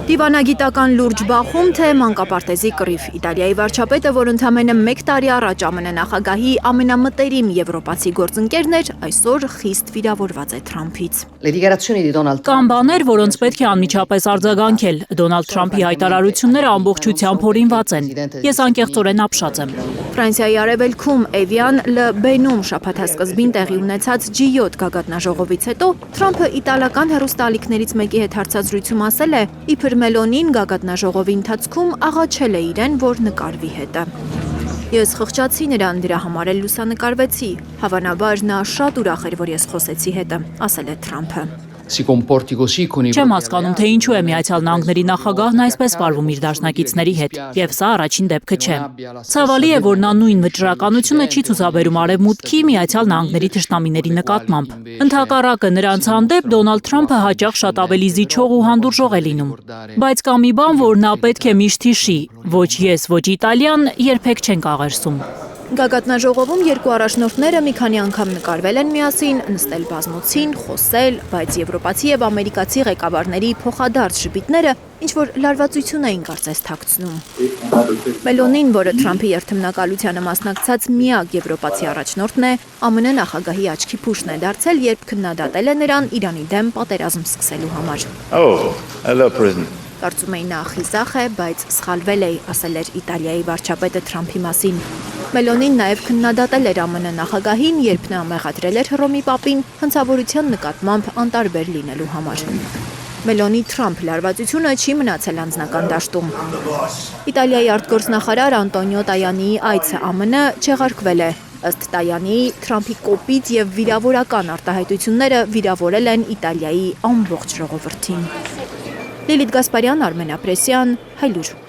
Դիվանագիտական լուրջ բախում, թե մանկապարտեզի կռիվ։ Իտալիայի վարչապետը, որ ընդամենը 1 տարի առաջ ԱՄՆ նախագահի ամենամտերիմ եվրոպացի գործընկերն էր, այսօր խիստ վիրավորված է Թրամփից։ Կան բաներ, որոնց պետք է անմիջապես արձագանքել։ Դոնալդ Թրամփի հայտարարությունները ամբողջությամբ հորինված են։ Ես անկեղծորեն ապշած եմ։ Ֆրանսիայի արևելքում Էվիան Լ-Բենում շաբաթասկզբին տեղի ունեցած G7 գագաթնաժողովից հետո Թրամփը իտալական հեռուստաալիքներից մեկի հետ հարցազրույցում ասել է, իբր Մելոնին գագաթնաժողովի ընթացքում աղաչել է իրեն, որ նկարվի հետը։ Ես խղճացի նրան, դրա համար էլ լուսանկարվեցի։ Հավանաբար նա շատ ուրախ էր, որ ես խոսեցի հետը, ասել է Թրամփը։ Չեմ հասկանում, թե ինչու է Միացյալ Նահանգների նախագահն այսպես վարվում իր դաշնակիցների հետ, եւ սա առաջին դեպքը չէ։ Ցավալի է, որ նա նույն վճռականությունը չի ցուցաբերում Արևմուտքի Միացյալ Նահանգների թշնամիների նկատմամբ։ Ընդհակառակը, նրանց հանդեպ Դոնալդ Թրամփը հաճախ շատ ավելի զիջող ու հանդուրժող է լինում։ Բայց կա մի բան, որ նա պետք է միշտ հիշի. ոչ ես, ոչ Իտալիան երբեք չենք աղերսում։ Գագաթնաժողովում երկու առաջնորդները մի քանի անգամ նկարվել են միասին, նստել բազմոցին, խոսել, բայց եվրոպացի եւ ամերիկացի ղեկավարների փոխադարձ ժպիտները ինչ-որ լարվածություն էին կարծես թաքցնում։ Մելոնին, որը Թրամփի երթմնակալությանը մասնակցած միակ եվրոպացի առաջնորդն է, ԱՄՆ նախագահի աչքի փուշն է դարձել, երբ քննադատել է նրան Իրանի դեմ պատերազմ սկսելու համար։ Կարծում էի նա խիզախ է, բայց սխալվել էի, ասել էր Իտալիայի վարչապետը Թրամփի մասին։ Մելոնին նաև քննադատել էր ԱՄՆ նախագահին, երբ նա մեղադրել էր Հռոմի պապին հնցավորության նկատմամբ անտարբեր լինելու համար։ Մելոնի-Թրամփ լարվածությունը չի մնացել անձնական դաշտում։ Իտալիայի արտգործնախարար Անտոնիո Տայանիի այցը ԱՄՆ չեղարկվել է։ Ըստ Տայանիի, Թրամփի կոպիտ եւ վիրավորական արտահայտությունները վիրավորել են Իտալիայի ամբողջ ժողովրդին։ Լիլիթ Գասպարյան, Արմեն Ապրեսյան, Հայլուր։